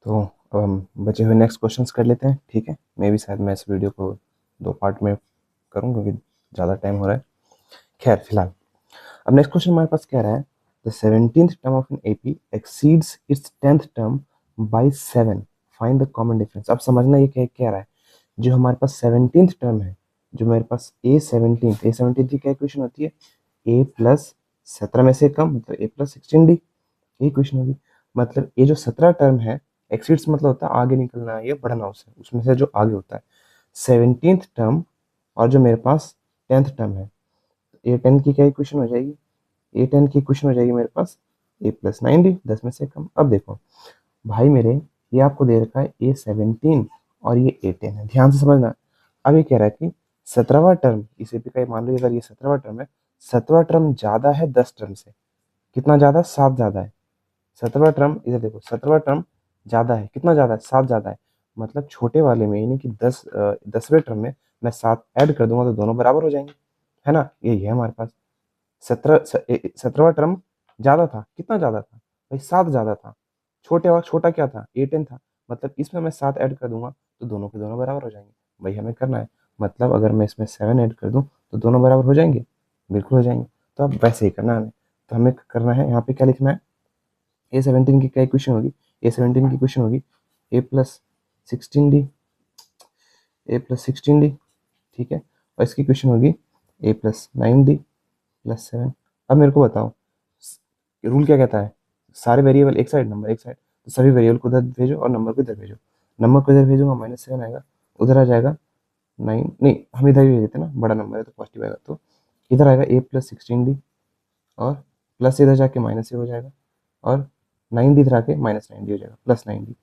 तो अब हम बचे हुए नेक्स्ट क्वेश्चंस कर लेते हैं, ठीक है। मैं भी शायद मैं इस वीडियो को 2 पार्ट में करूँ क्योंकि ज़्यादा टाइम हो रहा है। खैर फिलहाल अब नेक्स्ट क्वेश्चन हमारे पास कह रहा है the 17th term of an AP exceeds its 10th term by 7, find the common difference. अब समझना ये क्या कह रहा है, जो हमारे पास 17th टर्म है, जो मेरे पास ए सेवनटीन की क्या इक्वेशन होती है, ए प्लस 17 में से कम मतलब ए प्लस 16 डी, ये इक्वेशन होगी। मतलब ये जो 17 टर्म है, एक्सीड्स मतलब होता है आगे निकलना है, ये बढ़ना उससे, उसमें से जो आगे होता है 17th टर्म, और जो मेरे पास 10th टर्म है, ए 10 की क्या इक्वेशन हो जाएगी, ए 10 की इक्वेशन हो जाएगी मेरे पास ए प्लस 9 डी, 10 में से कम। अब देखो भाई मेरे, ये आपको दे रखा है ए 17 और ये ए 10 है, ध्यान से समझना। अब ये कह रहा है कि 17वां टर्म, इसे भी कहीं मान लो अगर ये 17वां टर्म है, 17वां टर्म ज्यादा है 10 टर्म से। कितना ज्यादा है, 7 ज्यादा है। 17वां टर्म इधर देखो, 17वां टर्म ज्यादा है, कितना ज्यादा है, 7 ज्यादा है। मतलब छोटे वाले में यानी कि 10वें टर्म में मैं 7 ऐड कर दूंगा तो दोनों बराबर हो जाएंगे, है ना। यही है हमारे पास। 17वां टर्म ज्यादा था, कितना ज्यादा था भाई, 7 ज्यादा था। छोटा क्या था, ए 10 था। मतलब इसमें मैं 7 ऐड कर दूंगा तो दोनों के दोनों बराबर हो जाएंगे। वही हमें करना है। मतलब अगर मैं इसमें 7 ऐड कर दूं तो दोनों बराबर हो जाएंगे, बिल्कुल हो जाएंगे। तो अब वैसे ही करना है हमें। तो हमें करना है यहाँ पे क्या लिखना है, ए 17 की क्या इक्वेशन होगी, ए 17 की इक्वेशन होगी ए प्लस 16 डी, ए प्लस 16 डी, ठीक है। और इसकी इक्वेशन होगी ए प्लस 9 डी प्लस 7। अब मेरे को बताओ, रूल क्या कहता है, सारे वेरिएबल एक साइड, नंबर एक साइड, तो सभी वेरिएबल को उधर भेजो और नंबर को इधर भेजो। नंबर को इधर भेजूंगा -7 आएगा, उधर आ जाएगा 9, नहीं हम इधर ही भेज देते हैं ना, बड़ा नंबर है तो पॉजिटिव आएगा, तो इधर आएगा ए प्लस 16 डी, और प्लस इधर जाके माइनस से हो जाएगा, और 9 डी इधर आके -9 डी हो जाएगा, +9 डी,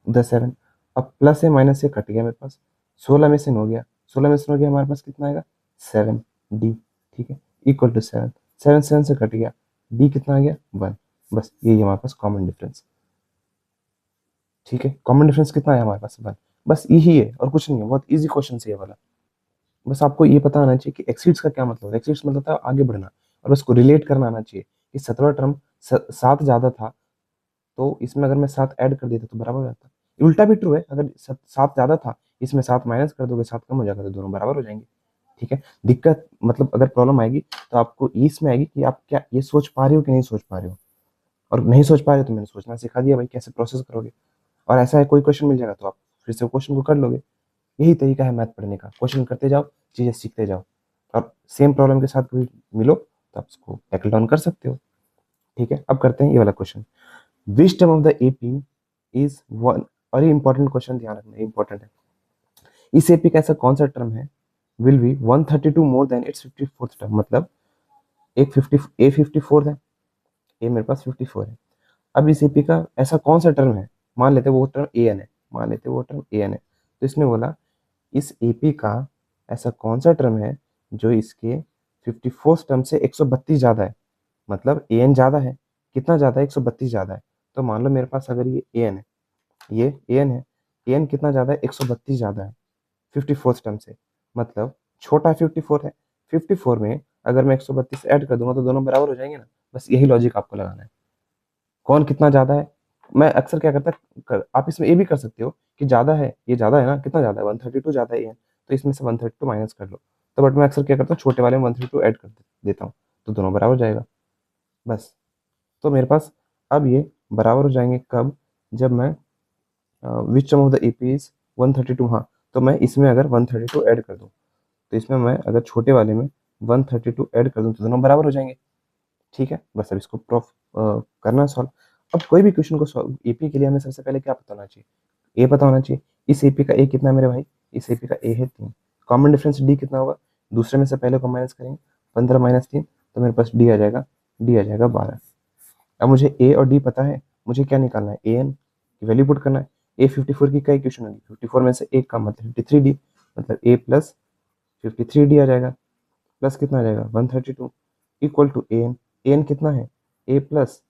उधर 7। अब प्लस से माइनस से कट गया मेरे पास, 16 में से हो गया, 16 में से हो गया, हमारे पास कितना आएगा 7 डी, ठीक है, इक्वल टू 7। 7 7 से कट गया, डी कितना आ गया 1। बस यही हमारे पास कॉमन डिफरेंस, ठीक है। कॉमन डिफरेंस कितना है हमारे पास 1, बस यही है और कुछ नहीं है। बहुत इजी क्वेश्चन है ये वाला। बस आपको ये पता आना चाहिए कि एक्सीड्स का क्या मतलब है। एक्सीड्स मतलब था आगे बढ़ना, और उसको रिलेट करना आना चाहिए कि 17वां टर्म 7 ज्यादा था, तो इसमें अगर मैं 7 ऐड कर देता तो बराबर हो जाता। उल्टा भी ट्रू है, अगर 7 ज्यादा था, इसमें 7 माइनस कर दोगे, 7 कम हो जाएगा, तो दोनों बराबर हो जाएंगे, ठीक है। दिक्कत मतलब अगर प्रॉब्लम आएगी तो आपको इसमें आएगी कि आप क्या ये सोच पा रहे हो कि नहीं सोच पा रहे हो, और नहीं सोच पा रहे हो तो मैंने सोचना सिखा दिया भाई, कैसे प्रोसेस करोगे। और ऐसा है कोई क्वेश्चन मिल जाएगा तो आप फिर से क्वेश्चन को कर लोगे। यही तरीका है मैथ पढ़ने का, क्वेश्चन करते जाओ, चीजें सीखते जाओ, और सेम प्रॉब्लम के साथ कभी मिलो तो आप उसको टैकल डाउन कर सकते हो, ठीक है। अब करते हैं ये वाला question, which term of the AP is one. और ये इंपॉर्टेंट क्वेश्चन, ध्यान रखना, इंपॉर्टेंट है। इस एपी का ऐसा कौन सा टर्म है will be 132 more than it's 54th term. मतलब एक 54 है, ए मेरे पास 54 है। अब इस एपी का ऐसा कौन सा टर्म है, मान लेते हैं वो टर्म ए एन है, मान लेते हैं वो टर्म ए एन है। तो इसने बोला इस एपी का ऐसा कौन सा टर्म है जो इसके 54 टर्म से 132 ज्यादा है। मतलब ए एन ज्यादा है, कितना ज्यादा है, 132 ज्यादा है। तो मान लो मेरे पास अगर ये ए एन है, ये ए एन है, ए एन कितना ज्यादा है, 132 ज्यादा है 54 टर्म से। मतलब छोटा 54 है, 54 में अगर मैं 132 ऐड कर दूंगा तो दोनों बराबर हो जाएंगे ना। बस यही लॉजिक आपको लगाना है, कौन कितना ज्यादा है। मैं अक्सर क्या करता आप इसमें ये भी कर सकते हो कि ज्यादा है, ये ज्यादा है ना, कितना ज्यादा है, 132 ज्यादा है ये, तो इसमें से 132 माइनस कर लो। तो बट मैं अक्सर क्या करता हूँ, छोटे वाले में 132 ऐड कर देता हूँ, तो दोनों बराबर हो जाएगा बस। तो मेरे पास अब ये बराबर हो जाएंगे कब, जब मैं विच सम ऑफ द एपी इज 132, हाँ, तो मैं इसमें अगर 132 ऐड कर दूँ, तो इसमें मैं अगर छोटे वाले में 132 ऐड कर दूँ तो दोनों बराबर हो जाएंगे, ठीक है। बस अब इसको प्रूफ करना है सॉल्व। अब कोई भी क्वेश्चन को सॉल्व एपी के लिए हमें सबसे पहले क्या पता होना चाहिए, ए पता होना चाहिए। इस एपी का ए कितना है मेरे भाई, इस एपी का ए है 3। कॉमन डिफरेंस डी कितना होगा, दूसरे में से पहले को माइनस करेंगे, 15 माइनस 3, तो मेरे पास डी आ जाएगा, डी आ जाएगा 12। अब मुझे ए और डी पता है, मुझे क्या निकालना है, ए एन की वैल्यू पुट करना है। ए 54 की क्या इक्वेशन होगी, 54 में से एक का मतलब 53 डी, मतलब ए प्लस 53 डी आ जाएगा, प्लस कितना आ जाएगा 132, equal to A N. A N कितना है, ए प्लस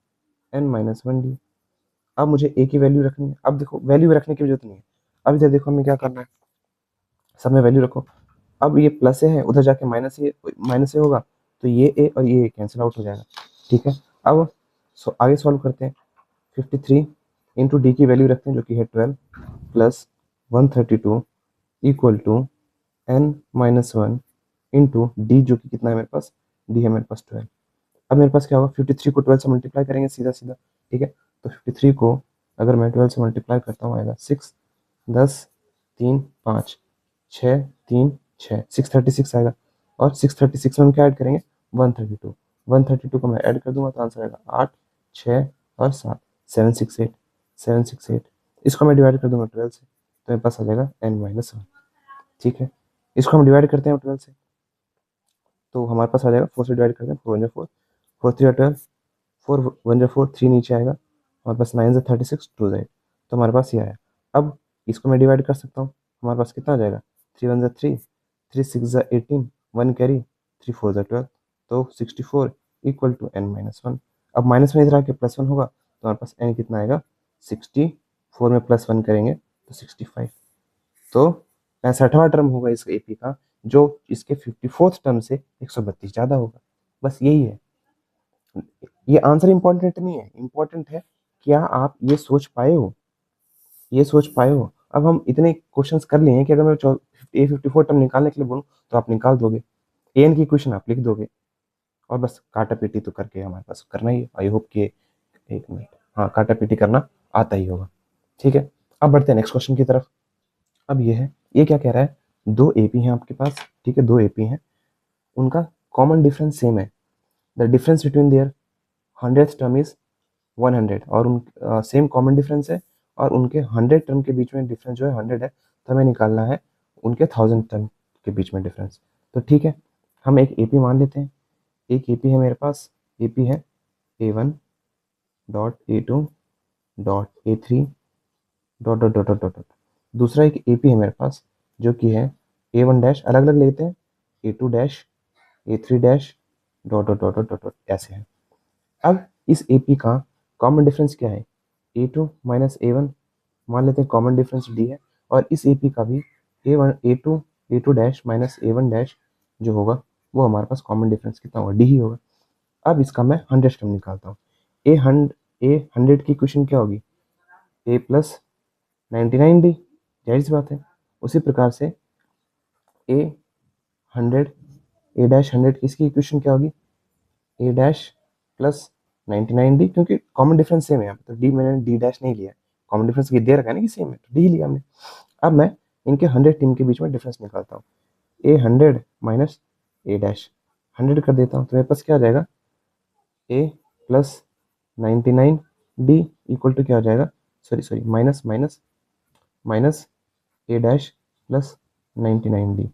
n-1 डी। अब मुझे ए की वैल्यू रखनी है। अब देखो वैल्यू रखने की जरूरत नहीं है, अब इधर देखो हमें क्या करना है, सब में वैल्यू रखो। अब ये प्लस ए है, उधर जाके माइनस ए होगा, तो ये ए और ये कैंसिल आउट हो जाएगा, ठीक है। अब आगे सॉल्व करते हैं। 53 इंटू डी की वैल्यू रखते हैं जो कि है 12 plus 132 equal to n minus 1 into D जो कि कितना है मेरे पास, डी है मेरे पास 12। अब मेरे पास क्या होगा, 53 को 12 से मल्टीप्लाई करेंगे सीधा सीधा, ठीक है। तो 53 को अगर मैं 12 से मल्टीप्लाई करता हूँ आएगा 6 10 3 5 6 3 6 636 आएगा। और 636 में हम क्या ऐड करेंगे, 132। 132 को मैं ऐड कर दूंगा तो आंसर आएगा 8 6 और 7 768 768। इसको मैं डिवाइड कर दूंगा 12 से तो मेरे पास आ जाएगा n-1, ठीक है। इसको हम डिवाइड करते हैं 12 से तो हमारे पास आ जाएगा 4 से डिवाइड करते हैं, 4 1 4 4 3 12 4 1 4 3 नीचे आएगा, हमारे पास 9 36 2 8, तो हमारे पास ये आया। अब इसको मैं डिवाइड कर सकता हूँ, हमारे पास कितना आ जाएगा, 3 1 3 3 6 18 1 कैरी 3 4 12, तो 64 इक्वल टू n-1। अब माइनस में इधर आके प्लस 1 होगा तो हमारे पास n कितना आएगा, 64 में प्लस 1 करेंगे तो 65। तो 65वां टर्म होगा इस एपी का जो इसके 54th टर्म से 132 ज़्यादा होगा। बस यही है, ये आंसर इंपॉर्टेंट नहीं है, इंपॉर्टेंट है क्या आप ये सोच पाए हो, ये सोच पाए हो। अब हम इतने क्वेश्चंस कर लिए हैं कि अगर मैं A54 टर्म निकालने के लिए बोलूँ तो आप निकाल दोगे, an की इक्वेशन आप लिख दोगे और बस काटा पीटी तो करके हमारे पास करना ही है। आई होप कि एक मिनट, हाँ काटा पीटी करना आता ही होगा, ठीक है। अब बढ़ते हैं नेक्स्ट क्वेश्चन की तरफ। अब ये है, ये क्या कह रहा है, दो एपी हैं आपके पास, ठीक है, दो एपी हैं, उनका कॉमन डिफरेंस सेम है, the difference between their 100th term is 100 और उन सेम कॉमन डिफरेंस है और उनके 100 टर्म के बीच में डिफरेंस जो है 100 है, तो हमें निकालना है उनके 1000 टर्म के बीच में डिफरेंस। तो ठीक है, हम एक एपी मान लेते हैं, एक एपी है मेरे पास, एपी है A1 dot A2 dot A3 dot dot dot dot dot. दूसरा एक एपी है मेरे पास जो कि है A1 डैश, अलग अलग लेते हैं, A2 dash A3 dash dot dot dot dot dot ऐसे है। अब इस एपी का कॉमन डिफरेंस क्या है, A2 माइनस A1 मान लेते हैं, कॉमन डिफरेंस D है, और इस एपी का भी A1 A2 dash minus A1 dash जो होगा वो हमारे पास कॉमन डिफरेंस कितना होगा, D ही होगा। अब इसका मैं 100 टर्म निकालता हूँ, A100 की इक्वेशन क्या होगी, A प्लस 99D, जाहिर सी बात है। उसी प्रकार से A100 A डैश 100 की इसकी इक्वेशन क्या होगी, A डैश प्लस 99D, क्योंकि कॉमन डिफरेंस सेम है यहाँ पे तो D मैंने D डैश नहीं लिया, कॉमन डिफरेंस ये दे रखा है ना कि सेम है तो D लिया हमने। अब मैं इनके 100 टीम के बीच में डिफरेंस निकालता हूँ, A100 माइनस A डैश 100 कर देता हूँ तो मेरे पास क्या आ जाएगा, A plus 99D equal to क्या हो जाएगा, sorry sorry minus minus minus A dash plus 99D,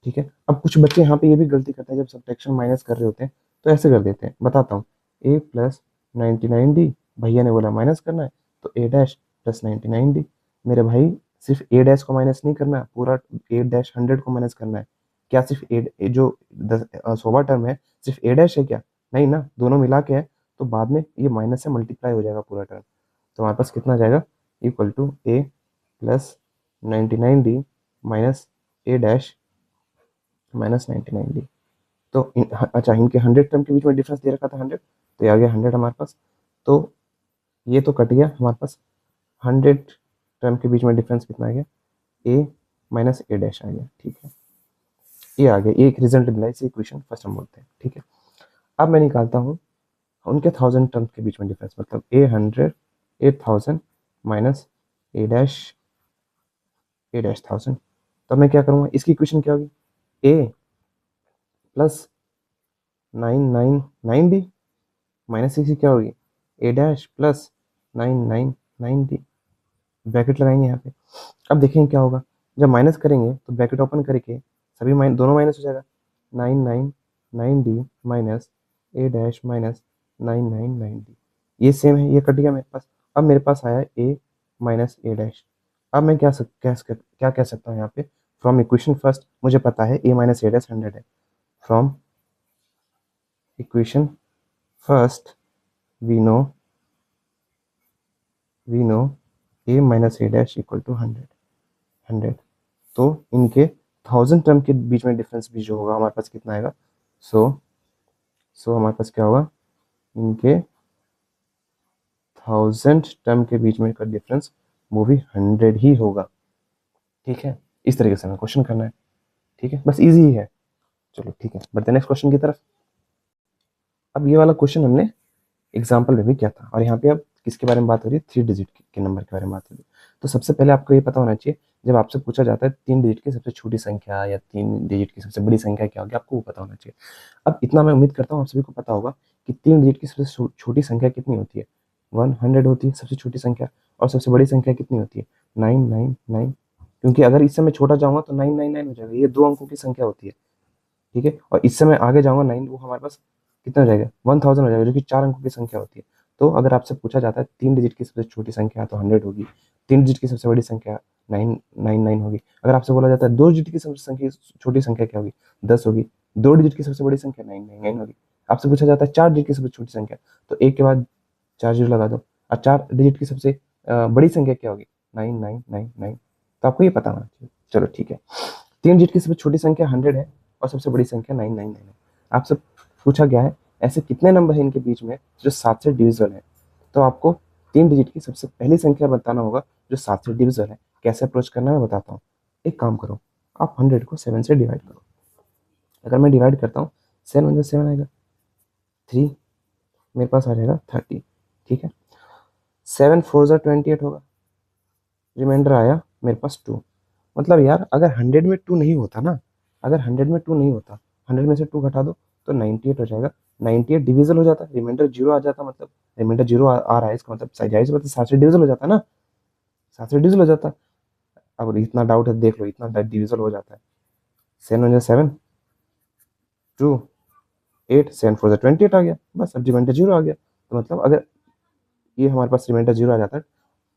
ठीक है। अब कुछ बच्चे यहाँ पे ये भी गलती करते हैं, जब सब्ट्रैक्शन माइनस कर रहे होते हैं तो ऐसे कर देते हैं, बताता हूँ, A प्लस 99D, भैया ने बोला माइनस करना है तो A डैश प्लस 99D। मेरे भाई सिर्फ A डैश को माइनस नहीं करना है, पूरा A डैश 100 को माइनस करना है। क्या सिर्फ जो 100वां टर्म है सिर्फ A डैश है क्या, नहीं ना, दोनों मिला के है, तो बाद में ये माइनस से मल्टीप्लाई हो जाएगा पूरा टर्म, तो हमारे पास कितना आ जाएगा, equal to A plus 99D minus A dash minus 99D। तो अच्छा, इनके 100 टर्म के बीच में डिफरेंस दे रखा था 100, तो ये आ गया 100 हमारे पास, तो ये तो कट गया हमारे पास, 100 टर्म के बीच में डिफरेंस कितना आ गया, A माइनस A डैश आ गया, ठीक है। ये आ गया, एक रिजल्ट मिला, इसे इक्वेशन फर्स्ट हम बोलते हैं, ठीक है। अब मैं निकालता हूँ उनके 1000 टर्म्स के बीच में डिफरेंस, मतलब A100 8000 माइनस A डैश 1000। तो मैं क्या करूँगा, इसकी इक्वेशन क्या होगी, A प्लस 999D माइनस इसकी क्या होगी, A dash plus 999D, bracket लगाएंगे यहाँ पे। अब देखेंगे क्या होगा, जब माइनस करेंगे तो ब्रैकेट ओपन करके सभी दोनों माइनस हो जाएगा, 999D minus A dash minus 999D, ये सेम है, ये कट गया मेरे पास। अब मेरे पास आया A माइनस A डैश। अब मैं क्या कह सकता हूँ यहाँ पे, फ्रॉम इक्वेशन फर्स्ट मुझे पता है A माइनस A डैश 100 है, from equation first we know A minus A dash equal to 100। तो इनके 1000 टर्म के बीच में डिफरेंस भी जो होगा हमारे पास कितना आएगा, सो हमारे पास क्या होगा, इनके 1000 टर्म के बीच में का डिफरेंस वो भी 100 ही होगा। ठीक है, इस तरीके से हमें क्वेश्चन करना है। ठीक है, बस इजी ही है। चलो ठीक है, बढ़ते नेक्स्ट क्वेश्चन की तरफ। अब ये वाला क्वेश्चन हमने एग्जाम्पल में भी किया था, और यहाँ पे अब किसके बारे में बात हो रही है, 3 डिजिट के नंबर के बारे में बात हो रही है। तो सबसे पहले आपको ये पता होना चाहिए, जब आपसे पूछा जाता है 3 डिजिट की सबसे छोटी संख्या या 3 डिजिट की सबसे बड़ी संख्या क्या होगी, आपको वो पता होना चाहिए। अब इतना मैं उम्मीद करता हूँ आप सभी को पता होगा कि 3 डिजिट की सबसे छोटी संख्या कितनी होती है, 100 होती है सबसे छोटी संख्या, और सबसे बड़ी संख्या कितनी होती है, 999। क्योंकि अगर इस समय छोटा जाऊंगा तो 999 हो जाएगा, ये 2 अंकों की संख्या होती है। ठीक है, और इस समय आगे जाऊंगा 9, वो हमारे पास कितना हो जाएगा, 1000 हो जाएगा, जो कि 4 अंकों की संख्या होती है। तो अगर आपसे पूछा जाता है 3 डिजिट की सबसे छोटी संख्या तो 100 होगी, 3 डिजिट की सबसे बड़ी संख्या 999 होगी। अगर आपसे बोला जाता है 2 डिजिट की सबसे छोटी संख्या क्या होगी, 10 होगी। 2 डिजिट की सबसे बड़ी संख्या 999 होगी। आपसे पूछा जाता है 4 डिजिट की सबसे छोटी संख्या, तो एक के बाद 4 जीरो लगा दो, और 4 डिजिट की सबसे बड़ी संख्या क्या होगी, 9999। तो आपको ये पता होना चाहिए। चलो ठीक है, 3 डिजिट की सबसे छोटी संख्या 100 है, और सबसे बड़ी संख्या 999 है। आपसे पूछा गया है ऐसे कितने नंबर हैं इनके बीच में जो 7 से डिविजिबल है। तो आपको 3 डिजिट की सबसे पहली संख्या बताना होगा जो 7 से डिविजिबल है। कैसे अप्रोच करना है मैं बताता हूँ। एक काम करो, आप 100 को 7 से डिवाइड करो। अगर मैं डिवाइड करता हूँ, 7 × 7 आएगा 3, मेरे पास आ जाएगा 30। ठीक है, 7 4 × 28 होगा, रिमाइंडर आया मेरे पास 2। मतलब यार अगर 100 में 2 नहीं होता ना, अगर 100 में 2 नहीं होता, 100 में से 2 घटा दो तो 98 हो जाएगा। 98 डिविजल हो जाता, रिमाइंडर 0 आ जाता, मतलब रिमाइंडर 0 आ रहा है, इसका मतलब जाहिर सी बात है 7 से डिविजल हो जाता ना, 7 से डिविजल हो जाता। अब इतना डाउट है, देख लो, इतना डिविजल हो जाता है। 7 × 7 2 8, 7 4 × 28 आ गया, बस अब रिमाइंडर 0 आ गया। तो मतलब अगर ये हमारे पास रिमाइंडर 0 आ जाता है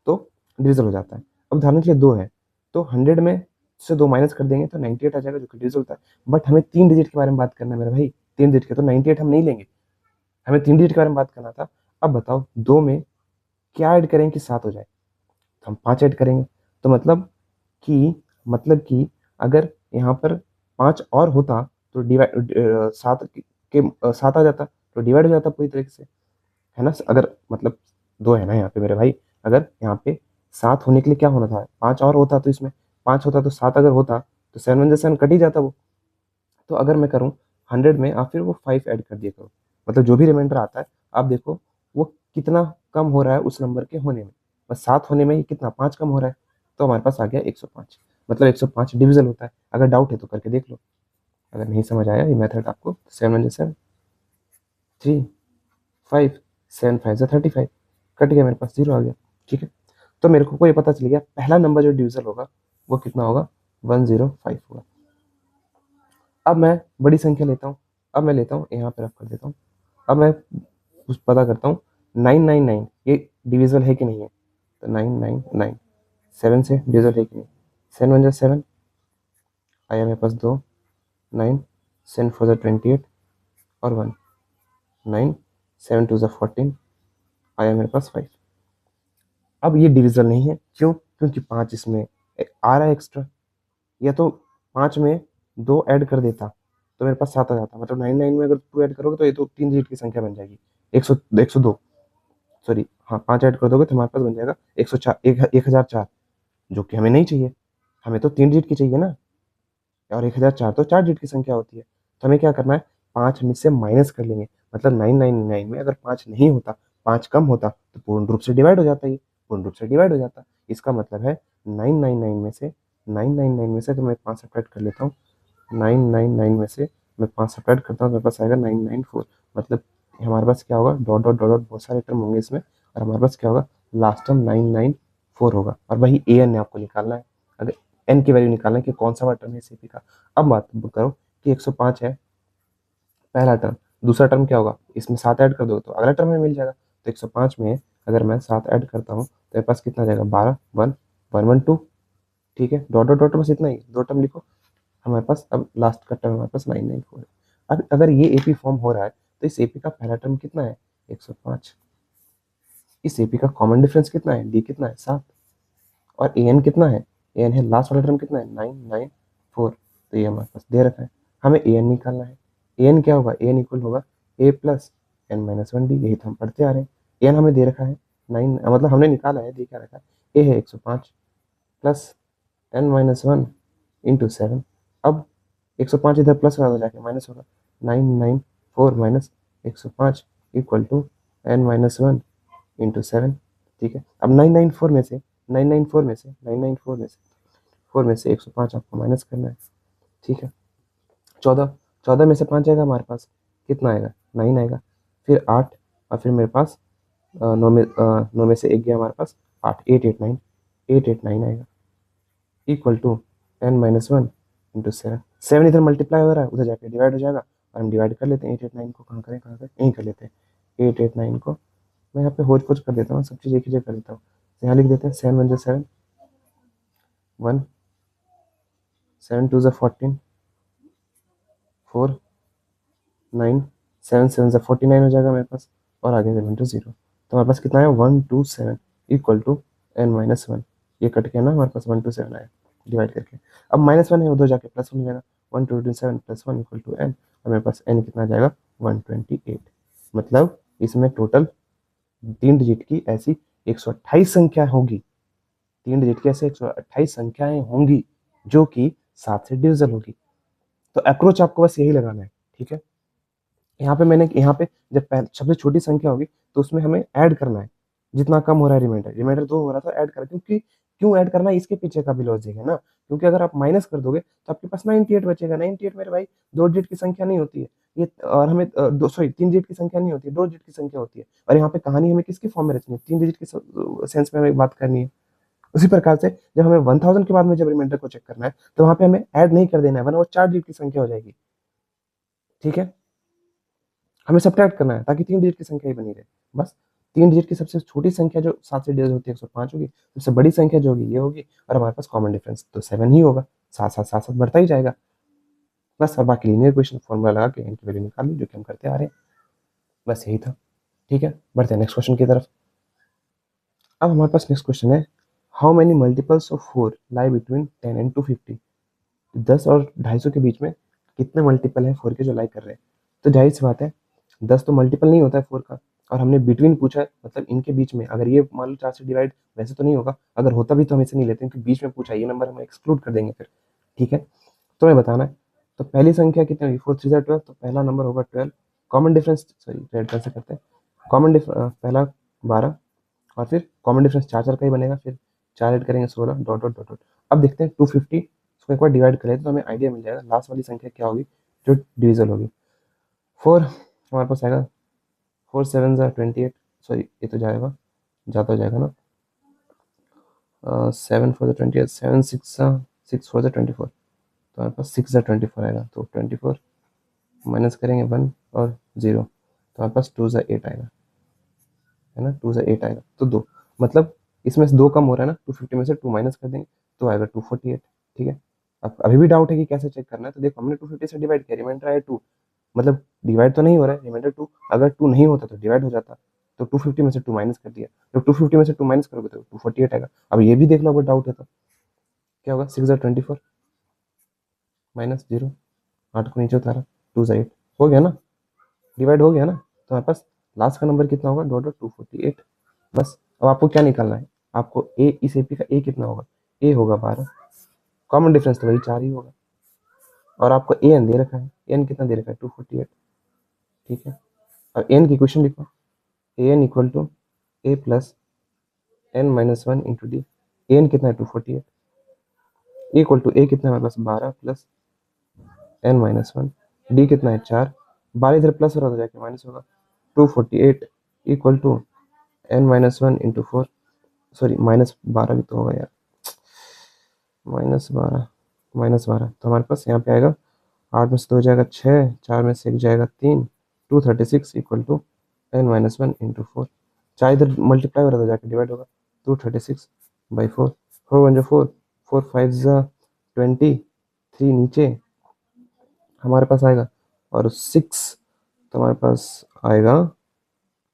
तो डिविजल हो जाता है। अब उदाहरण के लिए 2 है, तो 100 में से 2 माइनस कर देंगे तो 98 आ जाएगा, जो कि डिविजल होता है। बट हमें 3 डिजिट के बारे में बात करना है मेरे भाई, 3 डिजिट के, तो 98 हम नहीं लेंगे, हमें 3 डिजिट के बारे में बात करना था। अब बताओ 2 में क्या ऐड करें कि 7 हो जाए, तो हम 5 ऐड करेंगे। तो मतलब कि अगर यहाँ पर 5 और होता तो डिवाइड 7 के 7 आ जाता, तो डिवाइड हो जाता पूरी तरीके से, है ना। अगर मतलब 2 है ना यहाँ पे मेरे भाई, अगर यहाँ पे 7 होने के लिए क्या होना था, 5 और होता, तो इसमें 5 होता तो 7 अगर होता तो 7 × 7 कट ही जाता वो। तो अगर मैं करूँ 100 में, आप फिर वो 5 ऐड कर दिया करो, मतलब जो भी रिमाइंडर आता है आप देखो वो कितना कम हो रहा है उस नंबर के होने में। बस 7 होने में ही कितना 5 कम हो रहा है, तो हमारे पास आ गया 105। मतलब 105 डिविजल होता है। अगर डाउट है तो करके देख लो, अगर नहीं समझ आया ये मेथड आपको, 7 × 7 3 5, 7 5 × 35, कट गया, मेरे पास 0 आ गया। ठीक है, तो मेरे को ये पता चल गया पहला नंबर जो डिविजल होगा वो कितना होगा, 105 होगा। अब मैं बड़ी संख्या लेता हूँ, अब मैं लेता हूँ यहाँ पे रख कर देता हूँ। अब मैं कुछ पता करता हूँ 999 ये डिविजल है कि नहीं है, तो 999 7 से डिविजल है कि नहीं। 7 × 7 आया मेरे पास 2, 9 7 4 × 28 और 1, 9 7 2 × 14 आया मेरे पास 5। अब ये डिविजल नहीं है, क्यों, क्योंकि 5 इसमें आ रहा है एक्स्ट्रा, या तो 5 में 2 ऐड कर देता तो मेरे पास 7 आ जाता। मतलब 99 में अगर 2 ऐड करोगे तो ये तो 3 डिजिट की संख्या बन जाएगी, 102, सॉरी हाँ 5 ऐड कर दोगे तो हमारे पास बन जाएगा 104, 1004, जो कि हमें नहीं चाहिए, हमें तो 3 डिजिट की चाहिए ना, और 1004 तो 4 डिजिट की संख्या होती है। तो हमें क्या करना है, 5 में से माइनस कर लेंगे, मतलब 999 में अगर 5 नहीं होता, 5 कम होता तो पूर्ण रूप से डिवाइड हो जाता, ये पूर्ण रूप से डिवाइड हो जाता। इसका मतलब है 999 में से अगर मैं 5 सब्ट्रैक्ट कर लेता हूँ, 999 में से मैं 5 सब्ट्रैक्ट करता हूँ, मेरे पास आएगा 994। मतलब हमारे पास क्या होगा, डॉट डॉट डॉट डॉट बहुत सारे टर्म होंगे इसमें, और हमारे पास क्या होगा, लास्ट टर्म 994 होगा, और वही ए एन आपको निकालना है। अगर एन की वैल्यू निकालना है कि कौन सा टर्म है सीपी का। अब बात करो कि 105 है पहला टर्म, दूसरा टर्म क्या होगा, इसमें 7 ऐड कर दो तो अगला टर्म में मिल जाएगा। तो 105 में अगर मैं 7 ऐड करता हूँ तो मेरे पास कितना जाएगा, 12 1 112। ठीक है, डॉट डॉट डॉट बस इतना ही, 2 टर्म लिखो। हमारे पास अब लास्ट का टर्म हमारे पास 994 है। अब अगर ये एपी फॉर्म हो रहा है तो इस एपी का पहला टर्म कितना है, 105। इस एपी का कॉमन डिफरेंस कितना है, डी कितना है, 7, और ए एन कितना है, ए एन है लास्ट वाला टर्म कितना है, 994। तो ये हमारे पास दे रखा है, हमें ए एन निकालना है। ए एन क्या होगा, ए एन इक्वल होगा ए प्लस एन माइनस 1 डी, यही तो हम पढ़ते आ रहे हैं। ए एन हमें दे रखा है 9 मतलब हमने निकाला है, देखा रखा है, ए है 105 प्लस n-1 इंटू 7। अब 105 इधर प्लस होगा तो जाके माइनस होगा, 994 minus 105 equal to n-1 into 7। ठीक है, अब 994 में से 105 आपको माइनस करना है। ठीक है, 14 14 में से 5 आएगा हमारे पास, कितना आएगा, 9 आएगा, फिर 8, और फिर मेरे पास 9 में से 1 गया हमारे पास 8, 889 आएगा इक्वल टू n-1 इंटू 7। 7 इधर मल्टीप्लाई हो रहा है, उधर जाके डिवाइड हो जाएगा, और हम डिवाइड कर लेते हैं 889 को, कहाँ करें यहीं कर लेते हैं 889 को। मैं यहाँ पे होच पोच कर देता हूँ, सब चीज़ एक ही जगह कर देता हूँ, यहाँ लिख देते हैं 7 1 7 1 7 2 14 4 9 7 7 49 हो जाएगा मेरे पास, और आगे 0 तो हमारे पास कितना है 127 इक्वल टू n-1। ये कट के ना हमारे पास 127 आया डिवाइड करके। अब -1 है, उधर जाके +1 हो जाएगा, 127 + 1 इक्वल टू n, और मेरे पास n कितना आ जाएगा 128। मतलब इसमें टोटल 3 डिजिट की ऐसी 128 संख्या होगी, 3 डिजिट की ऐसे 128 संख्याएं होंगी जो कि 7 से डिविजल होगी। तो अप्रोच आपको बस यही लगाना है। ठीक है, यहाँ पे जब सबसे छोटी संख्या होगी तो उसमें हमें ऐड करना है, जितना कम हो रहा है रिमाइंडर, 2 हो रहा था ऐड कर, क्योंकि क्यों ऐड करना है इसके पीछे का भी लॉजिक है ना, क्योंकि अगर आप माइनस कर दोगे तो आपके पास 98 बचेगा। 98 मेरे भाई 2 डिजिट की संख्या नहीं होती है ये, और हमें 3 डिजिट की संख्या नहीं होती है, 2 डिजिट की संख्या होती है। और यहाँ पे कहानी हमें किसकी फॉर्म में रचनी है, 3 डिजिट की सेंस में हमें बात करनी है। उसी प्रकार से जब हमें 1000 के बाद में जब रिमाइंडर को चेक करना है तो वहां पे हमें ऐड नहीं कर देना है, वरना वो 4 डिजिट की संख्या हो जाएगी। ठीक है, हमें सब्ट्रैक्ट करना है ताकि 3 डिजिट की संख्या ही बनी रहे। बस 3 डिजिट की सबसे छोटी संख्या जो 7 से डिवाइड होती है 105 होगी, सबसे बड़ी संख्या जो होगी ये होगी, और हमारे पास कॉमन डिफरेंस तो 7 ही होगा, साथ साथ बढ़ता ही जाएगा। बस, और बाकी लीनियर इक्वेशन फॉर्मूला लगा के इनकी वैल्यू निकाल ली, जो कि हम करते आ रहे हैं। बस यही था। ठीक है, बढ़ते हैं नेक्स्ट क्वेश्चन की तरफ। अब हमारे पास नेक्स्ट क्वेश्चन है, how many multiples of 4 lie between 10 and 250। 10 और 250 के बीच में कितने मल्टीपल है 4 के जो लाई कर रहे हैं। तो जाहिर सी बात है 10 तो मल्टीपल नहीं होता है 4 का, और हमने बिटवीन पूछा है, मतलब इनके बीच में। अगर ये मान लो 4 से डिवाइड वैसे तो नहीं होगा, अगर होता भी तो हम इसे नहीं लेते, क्योंकि बीच में पूछा, ये नंबर हम एक्सक्लूड कर देंगे फिर। ठीक है, तो मैं बताना है, तो पहली संख्या कितनी होगी, 4 3 12, तो पहला नंबर होगा 12। Common difference, sorry red pen से करते हैं, कॉमन पहला 12, और फिर कॉमन डिफरेंस 4 4 का ही बनेगा, फिर 4 ऐड करेंगे 16, डॉट डॉट डॉट डॉट। अब देखते हैं 250, इसको एक बार डिवाइड करें तो हमें आइडिया मिल जाएगा लास्ट वाली संख्या क्या होगी जो डिविजल होगी। 4 हमारे पास आएगा, 4 7 28, सॉरी ये तो जाएगा, ज़्यादा हो जाएगा ना, 7 4 28, 7 6 4 24, तो हमारे पास 6 24 आएगा, तो 24 माइनस करेंगे 1 और 0, तो हमारे पास 2 8 आएगा, है ना, 2 8 आएगा, तो 2, मतलब इसमें से 2 कम हो रहा है ना, 250 में से 2 माइनस कर देंगे तो आएगा 248। ठीक है, अब अभी भी डाउट है कि कैसे चेक करना है, तो देखो हमने 250 से डिवाइड किया, रिमाइंडर आया 2, मतलब डिवाइड तो नहीं हो रहा है, रिमाइंडर 2, अगर 2 नहीं होता तो डिवाइड हो जाता, तो 250 में से 2 माइनस कर दिया, जब 250 में से 2 माइनस करोगे तो 248 आएगा। अब ये भी देख लो अगर डाउट है तो क्या होगा, 6 24 माइनस 0, 8 को नीचे उतारा, 2 8 हो गया ना, डिवाइड हो गया ना, तो हमारे पास लास्ट का नंबर कितना होगा, डॉट डॉट 248। बस, अब आपको क्या निकालना है, आपको ए, इस एपी का ए कितना होगा, ए होगा 12, कॉमन डिफरेंस तो वही 4 ही होगा, और आपको ए एन दे रखा है, एन कितना दे रखा है 248। ठीक है, अब एन की इक्वेशन लिखो, a n equal to a plus n-1 into d. N कितना है 248, इक्वल टू ए कितना है हमारे पास 12 प्लस n-1, डी कितना है 4, 12 इधर प्लस हो रहा था जाके माइनस होगा, 248 equal to n-1 into 4, sorry -12 भी तो होगा यार, -12 तो हमारे पास यहाँ पे आएगा, 8 में से 2 जाएगा 6, 4 में से 1 जाएगा 3, 236 इक्वल टू n-1 इंटू 4, 4 इधर मल्टीप्लाई हो रहा था जाके डिवाइड होगा, 236 बाई 4, 4 1 4, 4 5 20, 3 नीचे हमारे पास आएगा, और 6 तो हमारे पास आएगा,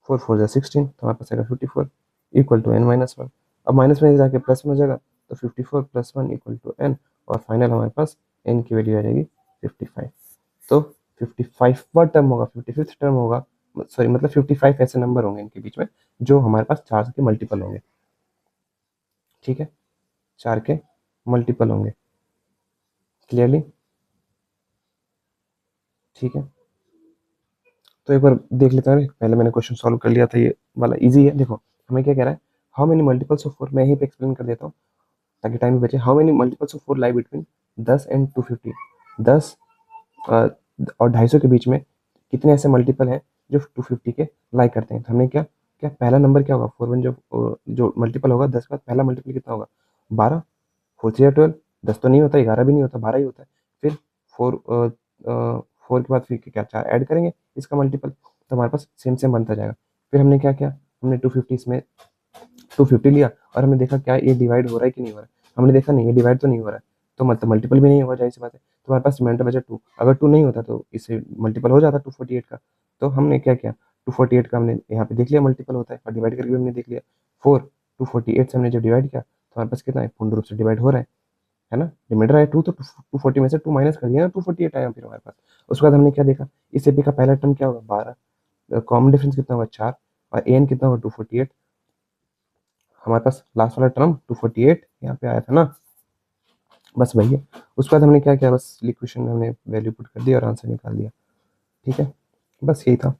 4 4 16, तो हमारे पास आएगा 54 इक्वल टू n-1। अब माइनस में जाके प्लस में हो जाएगा, तो 54 + 1 इक्वल टू n, और फाइनल हमारे पास n की वैल्यू आ जाएगी 55। तो 55वां टर्म होगा, 55th टर्म होगा सॉरी मतलब 55 ऐसे नंबर होंगे इनके बीच में जो हमारे पास 4 के मल्टीपल होंगे, ठीक है, 4 के मल्टीपल होंगे, क्लियरली, ठीक है। तो एक बार देख लेते हैं, पहले मैंने क्वेश्चन सॉल्व कर लिया था, ये वाला इजी है। देखो हमें क्या कह रहा है, हाउ मेनी मल्टीपल्स ऑफ 4, मैं यहीं पे एक्सप्लेन कर देता हूँ ताकि टाइम भी बचे। How many multiples of 4 lie between 10 and 250, 10 और 250 के बीच में कितने ऐसे मल्टीपल हैं जो 250 के लाई करते हैं। तो हमने क्या क्या पहला नंबर क्या होगा, 4 1 जो मल्टीपल होगा 10 के बाद पहला मल्टीपल कितना होगा, 12, 4 3 12, 10 तो नहीं होता, 11 भी नहीं होता, 12 ही होता है। फिर 4 4 के बाद फिर क्या 4 ऐड करेंगे इसका मल्टीपल, तो हमारे पास सेम सेम बनता जाएगा। फिर हमने क्या किया, हमने 250 इसमें 250 लिया और हमने देखा क्या ये डिवाइड हो रहा है कि नहीं हो रहा है, हमने देखा नहीं ये डिवाइड तो नहीं हो रहा है, तो मतलब मल्टीपल भी नहीं होगा, जाहिर सी बात है। तो हमारे पास रिमाइंडर बचा 2, अगर 2 नहीं होता तो इससे मल्टीपल हो जाता 248 का। तो हमने क्या किया, 248 का हमने यहाँ पे देख लिया मल्टीपल होता है और डिवाइड करके भी हमने देख लिया 4, 248 से हमने जब डिवाइड किया तो हमारे पास कितना है, पूर्ण रूप से डिवाइड हो रहा है ना, रिमाइंडर आया 2, तो 240 में से 2 माइनस कर दिया ना, 248 आया फिर हमारे पास। उसके बाद हमने क्या देखा, इस एपी का पहला टर्म क्या होगा 12, कॉमन डिफरेंस कितना होगा 4, और एन कितना होगा 248, हमारे पास लास्ट वाला टर्म 248 यहाँ पे आया था ना, बस वही है। उसके बाद हमने क्या किया, बस इक्वेशन में हमने वैल्यू पुट कर दिया और आंसर निकाल दिया, ठीक है, बस यही था।